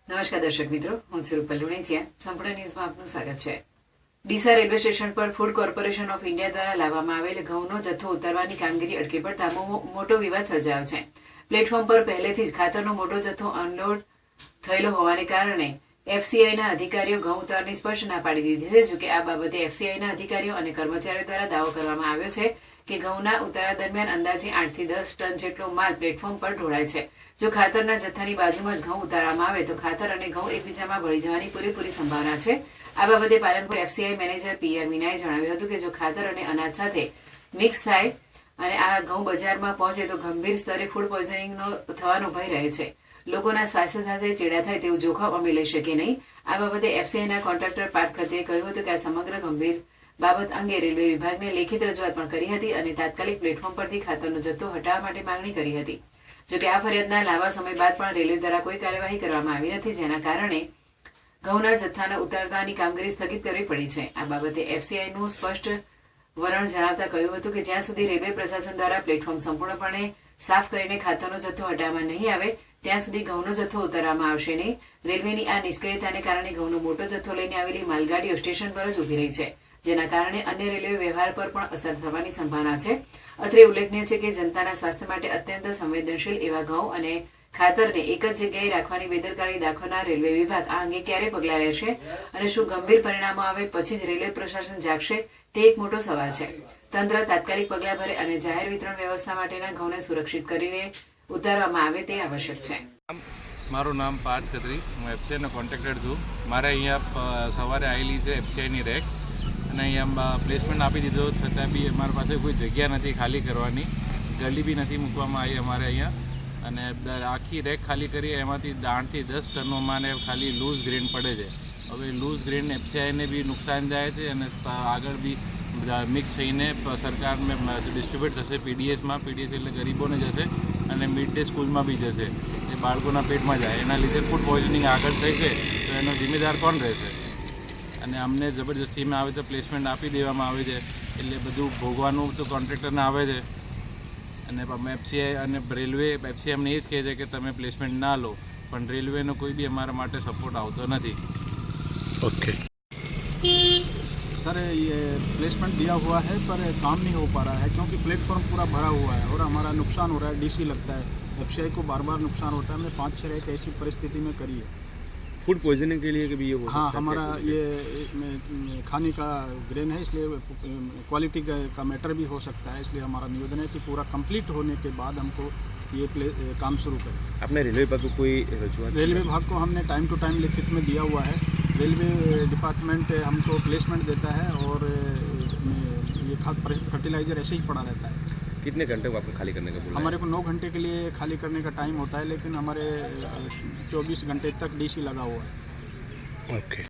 નમસ્કાર દર્શક મિત્રો, હું છું રૂપલ લુણેચિયા. સંપૂર્ણ ન્યૂઝમાં આપનું સ્વાગત છે. ડીસા રેલવે સ્ટેશન પર ફૂડ કોર્પોરેશન ઓફ ઇન્ડિયા દ્વારા લાવવામાં આવેલ ઘઉંનો જથ્થો ઉતારવાની કામગીરી અટકી પડતા મોટો વિવાદ સર્જાયો છે. પ્લેટફોર્મ પર પહેલેથી જ ખાતરનો મોટો જથ્થો અનલોડ થયેલો હોવાને કારણે એફસીઆઈના અધિકારીઓ ઘઉં ઉતારની સ્પષ્ટ ના પાડી દીધી છે. જોકે આ બાબતે એફસીઆઈના અધિકારીઓ અને કર્મચારીઓ દ્વારા દાવો કરવામાં આવ્યો છે કે ઘઉંના ઉતારા દરમિયાન અંદાજે 8 થી 10 ટન જેટલો માલ પ્લેટફોર્મ પર ઢોળાય છે. જો ખાતરના જથ્થાની બાજુમાં જ ઘઉં ઉતારવામાં આવે તો ખાતર અને ઘઉં એકબીજામાં ભળી જવાની પૂરેપૂરી સંભાવના છે. આ બાબતે પાલનપુર એફસીઆઈ મેનેજર પીઆર મીનાએ જણાવ્યું હતું કે જો ખાતર અને અનાજ સાથે મિક્સ થાય અને આ ઘઉં બજારમાં પહોંચે તો ગંભીર સ્તરે ફૂડ પોઈઝનિંગનો થવાનો ભય રહે છે. લોકોના સ્વાસ્થ્ય સાથે ચેડા થાય તેવું જોખમ અમે લઈ શકીએ નહીં. આ બાબતે એફસીઆઈના કોન્ટ્રાક્ટર પાર્થ ખત્રીએ કહ્યું હતું કે આ સમગ્ર ગંભીર બાબત અંગે રેલવે વિભાગને લેખિત રજૂઆત પણ કરી હતી અને તાત્કાલિક પ્લેટફોર્મ પરથી ખાતરનો જથ્થો હટાવવા માટે માંગણી કરી હતી. જોકે આ ફરિયાદના લાંબા સમય બાદ પણ રેલવે દ્વારા કોઈ કાર્યવાહી કરવામાં આવી નથી, જેના કારણે ઘઉંના જથ્થાને ઉતારવાની કામગીરી સ્થગિત કરવી પડી છે. આ બાબતે એફસીઆઈનું સ્પષ્ટ વલણ જણાવતા કહ્યું હતું કે જ્યાં સુધી રેલવે પ્રશાસન દ્વારા પ્લેટફોર્મ સંપૂર્ણપણે સાફ કરીને ખાતરનો જથ્થો હટાવવામાં નહીં આવે ત્યાં સુધી ઘઉંનો જથ્થો ઉતારવામાં આવશે નહીં. રેલવેની આ નિષ્ક્રિયતાને કારણે ઘઉંનો મોટો જથ્થો લઈને આવેલી માલગાડીઓ સ્ટેશન પર જ ઉભી રહી છે, જેના કારણે અન્ય રેલવે વ્યવહાર પર પણ અસર થવાની સંભાવના છે. અત્રે ઉલ્લેખનીય છે કે જનતાના સ્વાસ્થ્ય માટે અત્યંત સંવેદનશીલ એવા ઘઉં અને ખાતરને એક જ જગ્યાએ રાખવાની બેદરકારી દાખવનાર રેલવે વિભાગ આ અંગે ક્યારે પગલાં લેશે અને શું ગંભીર પરિણામો આવે પછી જ રેલવે પ્રશાસન જાગશે તે એક મોટો સવાલ છે. તંત્ર તાત્કાલિક પગલાં ભરે અને જાહેર વિતરણ વ્યવસ્થા માટેના ઘઉંને સુરક્ષિત કરીને ઉતારવામાં આવે તે આવશ્યક છે. મારું નામ પાર્થ ખત્રી, હું એફસીઆઈનો કોન્ટ્રાક્ટર છું. મારે અહીંયા સવારે આવેલી છે એફસીઆઈની રેક અને અહીંયા પ્લેસમેન્ટ આપી દીધો, છતાં બી અમારી પાસે કોઈ જગ્યા નથી ખાલી કરવાની, ગલી બી નથી મૂકવામાં આવી અમારે અહીંયા. અને આખી રેક ખાલી કરી એમાંથી 8 થી 10 ટનોમાં ને ખાલી લૂઝ ગ્રેન પડે છે. હવે લૂઝ ગ્રેન એફસીઆઈને બી નુકસાન જાય છે અને આગળ બી મિક્સ થઈને સરકારને ડિસ્ટ્રીબ્યુટ થશે પીડીએસમાં. પીડીએસ એટલે ગરીબોને જશે અને મિડ ડે સ્કૂલમાં બી જશે, એ બાળકોના પેટમાં જાય. એના લીધે ફૂડ પોઈઝનિંગ આગળ થઈ છે તો એનો જિમ્મેદાર કોણ રહેશે? અને અમને જબરજસ્તીમાં આવે તો પ્લેસમેન્ટ આપી દેવામાં આવે છે, એટલે બધું ભોગવાનું તો કોન્ટ્રાક્ટરને આવે છે. અને એફસીઆઈ અને રેલવે એફસીઆઈ અમને એ જ કહે છે કે તમે પ્લેસમેન્ટ ના લો, પણ રેલવેનો કોઈ બી અમારા માટે સપોર્ટ આવતો નથી. ओके सर, ये प्लेसमेंट दिया हुआ है पर काम नहीं हो पा रहा है क्योंकि प्लेटफॉर्म पूरा भरा हुआ है और हमारा नुकसान हो रहा है. डीसी लगता है, एफसीआई को बार बार नुकसान होता है. हमने 5-6 एक ऐसी परिस्थिति में करी है. फूड पॉइजनिंग के लिए कभी ये हो सकता हाँ, है? हमारा ये खाने का ग्रेन है, इसलिए क्वालिटी का मैटर भी हो सकता है. इसलिए हमारा निवेदन है कि पूरा कंप्लीट होने के बाद हमको ये काम शुरू करें. आपने रेलवे विभाग को कोई रजूआत? रेलवे विभाग को हमने टाइम टू टाइम लिखित में दिया हुआ है. रेलवे डिपार्टमेंट हमको प्लेसमेंट देता है और ये खाद फर्टिलाइज़र ऐसे ही पड़ा रहता है. कितने घंटे को आपको खाली करने का बोला? हमारे को 9 घंटे के लिए खाली करने का टाइम होता है, लेकिन हमारे 24 घंटे तक डीसी लगा हुआ है. ओके.